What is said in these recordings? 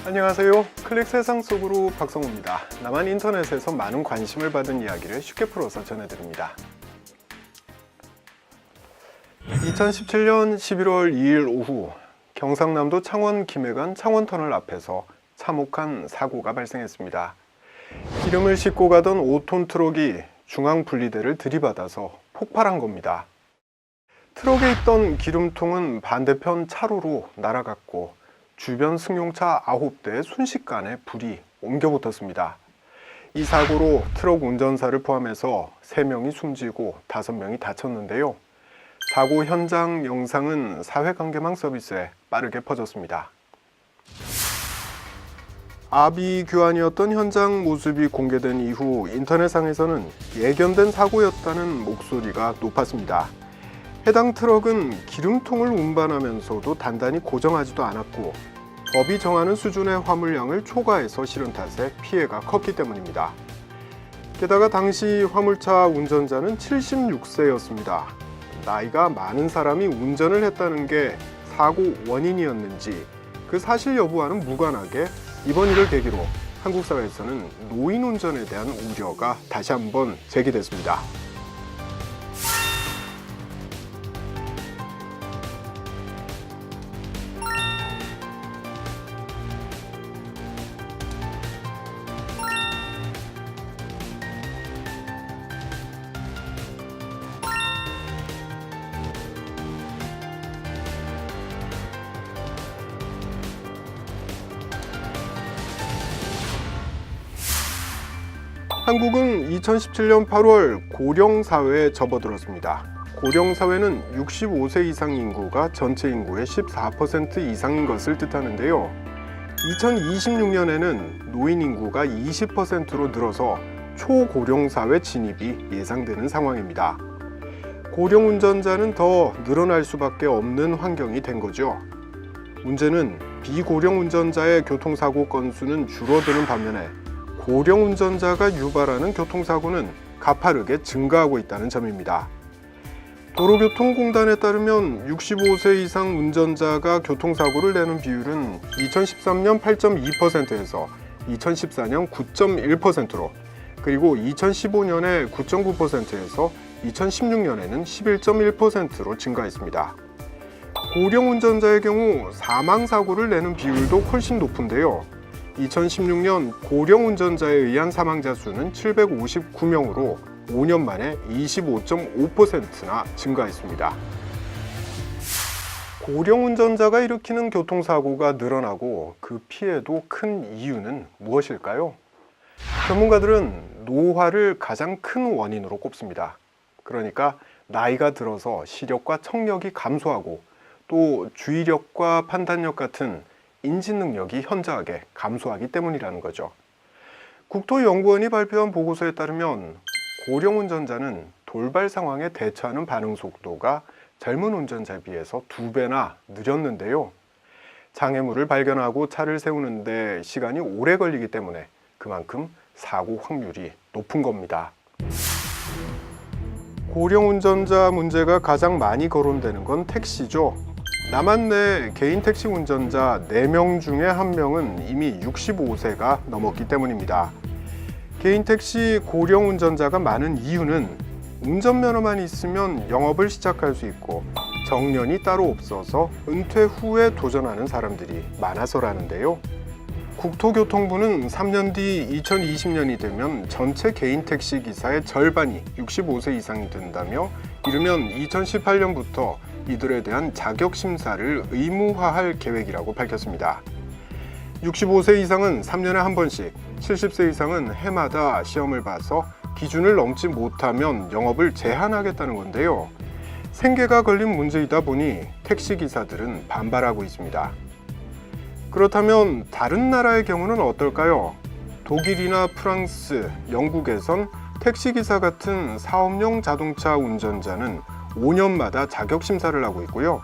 안녕하세요. 클릭 세상 속으로 박성우입니다. 나만 인터넷에서 많은 관심을 받은 이야기를 쉽게 풀어서 전해드립니다. 2017년 11월 2일 오후 경상남도 창원 김해간 창원터널 앞에서 참혹한 사고가 발생했습니다. 기름을 싣고 가던 5톤 트럭이 중앙 분리대를 들이받아서 폭발한 겁니다. 트럭에 있던 기름통은 반대편 차로로 날아갔고 주변 승용차 9대에 순식간에 불이 옮겨붙었습니다. 이 사고로 트럭 운전사를 포함해서 3명이 숨지고 5명이 다쳤는데요. 사고 현장 영상은 사회관계망 서비스에 빠르게 퍼졌습니다. 아비규환이었던 현장 모습이 공개된 이후 인터넷상에서는 예견된 사고였다는 목소리가 높았습니다. 해당 트럭은 기름통을 운반하면서도 단단히 고정하지도 않았고 법이 정하는 수준의 화물량을 초과해서 실은 탓에 피해가 컸기 때문입니다. 게다가 당시 화물차 운전자는 76세였습니다. 나이가 많은 사람이 운전을 했다는 게 사고 원인이었는지 그 사실 여부와는 무관하게 이번 일을 계기로 한국 사회에서는 노인 운전에 대한 우려가 다시 한번 제기됐습니다. 한국은 2017년 8월 고령사회에 접어들었습니다. 고령사회는 65세 이상 인구가 전체 인구의 14% 이상인 것을 뜻하는데요. 2026년에는 노인 인구가 20%로 늘어서 초고령사회 진입이 예상되는 상황입니다. 고령 운전자는 더 늘어날 수밖에 없는 환경이 된 거죠. 문제는 비고령 운전자의 교통사고 건수는 줄어드는 반면에 고령 운전자가 유발하는 교통사고는 가파르게 증가하고 있다는 점입니다. 도로교통공단에 따르면 65세 이상 운전자가 교통사고를 내는 비율은 2013년 8.2%에서 2014년 9.1%로 그리고 2015년에 9.9%에서 2016년에는 11.1%로 증가했습니다. 고령 운전자의 경우 사망사고를 내는 비율도 훨씬 높은데요. 2016년 고령 운전자에 의한 사망자 수는 759명으로 5년 만에 25.5%나 증가했습니다. 고령 운전자가 일으키는 교통사고가 늘어나고 그 피해도 큰 이유는 무엇일까요? 전문가들은 노화를 가장 큰 원인으로 꼽습니다. 그러니까 나이가 들어서 시력과 청력이 감소하고 또 주의력과 판단력 같은 인지 능력이 현저하게 감소하기 때문이라는 거죠. 국토연구원이 발표한 보고서에 따르면 고령 운전자는 돌발 상황에 대처하는 반응 속도가 젊은 운전자에 비해서 2배나 느렸는데요. 장애물을 발견하고 차를 세우는데 시간이 오래 걸리기 때문에 그만큼 사고 확률이 높은 겁니다. 고령 운전자 문제가 가장 많이 거론되는 건 택시죠. 남한 내 개인 택시 운전자 4명 중에 1명은 이미 65세가 넘었기 때문입니다. 개인 택시 고령 운전자가 많은 이유는 운전면허만 있으면 영업을 시작할 수 있고 정년이 따로 없어서 은퇴 후에 도전하는 사람들이 많아서라는데요. 국토교통부는 3년 뒤 2020년이 되면 전체 개인 택시 기사의 절반이 65세 이상이 된다며 이르면 2018년부터 이들에 대한 자격 심사를 의무화할 계획이라고 밝혔습니다. 65세 이상은 3년에 한 번씩, 70세 이상은 해마다 시험을 봐서 기준을 넘지 못하면 영업을 제한하겠다는 건데요. 생계가 걸린 문제이다 보니 택시기사들은 반발하고 있습니다. 그렇다면 다른 나라의 경우는 어떨까요? 독일이나 프랑스, 영국에선 택시기사 같은 사업용 자동차 운전자는 5년마다 자격심사를 하고 있고요.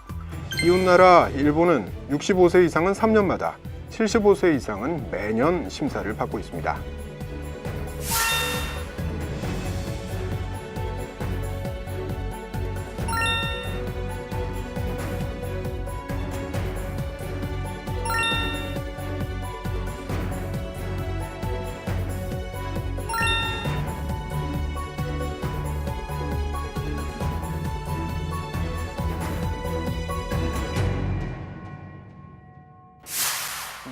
이웃나라 일본은 65세 이상은 3년마다, 75세 이상은 매년 심사를 받고 있습니다.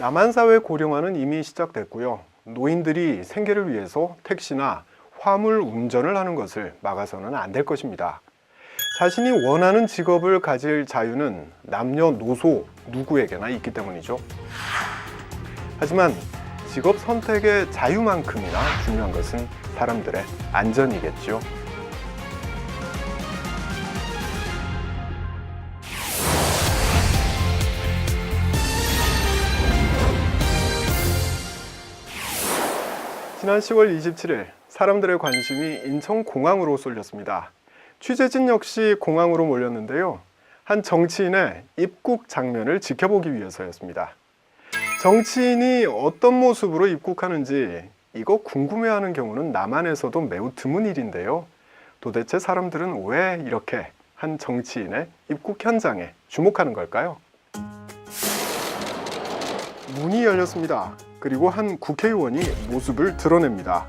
남한 사회 고령화는 이미 시작됐고요. 노인들이 생계를 위해서 택시나 화물 운전을 하는 것을 막아서는 안 될 것입니다. 자신이 원하는 직업을 가질 자유는 남녀노소 누구에게나 있기 때문이죠. 하지만 직업 선택의 자유만큼이나 중요한 것은 사람들의 안전이겠죠. 지난 10월 27일 사람들의 관심이 인천공항으로 쏠렸습니다. 취재진 역시 공항으로 몰렸는데요. 한 정치인의 입국 장면을 지켜보기 위해서였습니다. 정치인이 어떤 모습으로 입국하는지 이거 궁금해하는 경우는 남한에서도 매우 드문 일인데요. 도대체 사람들은 왜 이렇게 한 정치인의 입국 현장에 주목하는 걸까요? 문이 열렸습니다. 그리고 한 국회의원이 모습을 드러냅니다.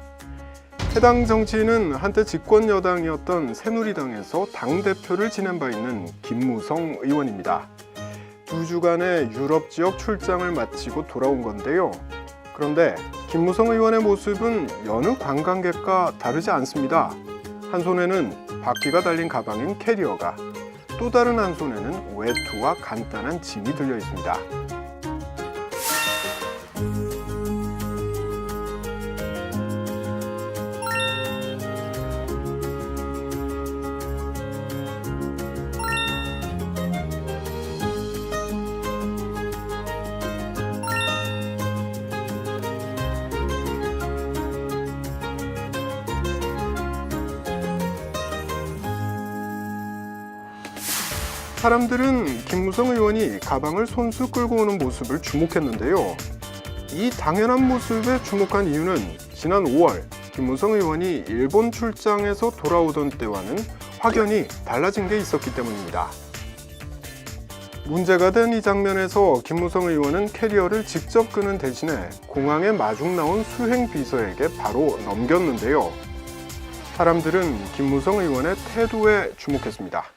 해당 정치인은 한때 집권 여당이었던 새누리당에서 당대표를 지낸 바 있는 김무성 의원입니다. 2주간의 유럽 지역 출장을 마치고 돌아온 건데요. 그런데 김무성 의원의 모습은 여느 관광객과 다르지 않습니다. 한 손에는 바퀴가 달린 가방인 캐리어가, 또 다른 한 손에는 외투와 간단한 짐이 들려 있습니다. 사람들은 김무성 의원이 가방을 손수 끌고 오는 모습을 주목했는데요. 이 당연한 모습에 주목한 이유는 지난 5월 김무성 의원이 일본 출장에서 돌아오던 때와는 확연히 달라진 게 있었기 때문입니다. 문제가 된 이 장면에서 김무성 의원은 캐리어를 직접 끄는 대신에 공항에 마중 나온 수행 비서에게 바로 넘겼는데요. 사람들은 김무성 의원의 태도에 주목했습니다.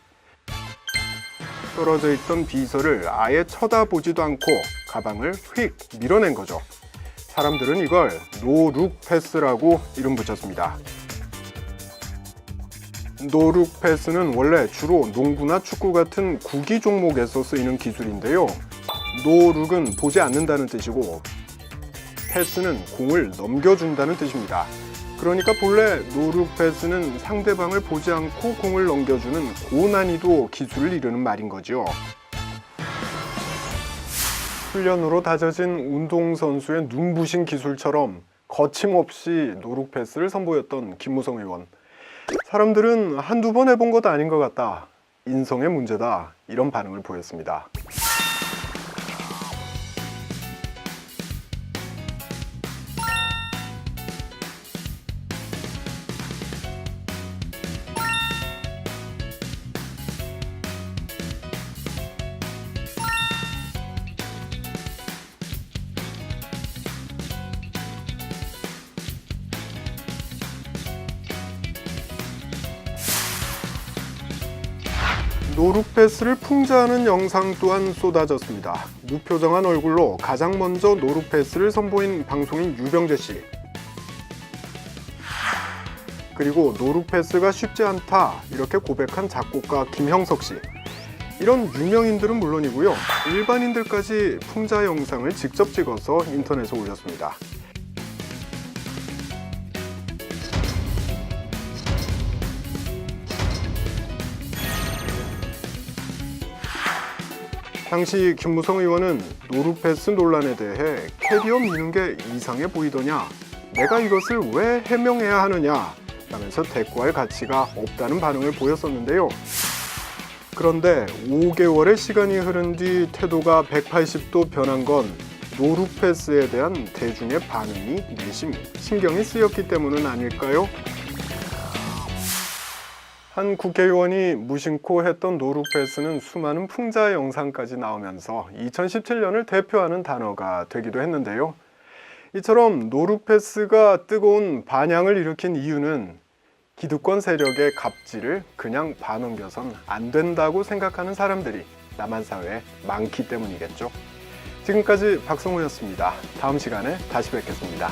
떨어져 있던 비서를 아예 쳐다보지도 않고 가방을 휙 밀어낸 거죠. 사람들은 이걸 노룩 패스라고 이름 붙였습니다. 노룩 패스는 원래 주로 농구나 축구 같은 구기 종목에서 쓰이는 기술인데요. 노룩은 보지 않는다는 뜻이고 패스는 공을 넘겨준다는 뜻입니다. 그러니까 본래 노룩 패스는 상대방을 보지 않고 공을 넘겨주는 고난이도 기술을 이루는 말인 거죠. 훈련으로 다져진 운동선수의 눈부신 기술처럼 거침없이 노룩 패스를 선보였던 김무성 의원. 사람들은 한두 번 해본 것 아닌 것 같다, 인성의 문제다, 이런 반응을 보였습니다. 노룩 패스를 풍자하는 영상 또한 쏟아졌습니다. 무표정한 얼굴로 가장 먼저 노룩 패스를 선보인 방송인 유병재 씨, 그리고 노룩 패스가 쉽지 않다 이렇게 고백한 작곡가 김형석 씨, 이런 유명인들은 물론이고요, 일반인들까지 풍자 영상을 직접 찍어서 인터넷에 올렸습니다. 당시 김무성 의원은 노룩 패스 논란에 대해 캐리어 미는 게 이상해 보이더냐, 내가 이것을 왜 해명해야 하느냐 라면서 대꾸할 가치가 없다는 반응을 보였었는데요. 그런데 5개월의 시간이 흐른 뒤 태도가 180도 변한 건 노룩 패스에 대한 대중의 반응이 내심 신경이 쓰였기 때문은 아닐까요? 한 국회의원이 무심코 했던 노룩 패스는 수많은 풍자 영상까지 나오면서 2017년을 대표하는 단어가 되기도 했는데요. 이처럼 노룩 패스가 뜨거운 반향을 일으킨 이유는 기득권 세력의 갑질을 그냥 봐넘겨선 안 된다고 생각하는 사람들이 남한 사회에 많기 때문이겠죠. 지금까지 박성호였습니다. 다음 시간에 다시 뵙겠습니다.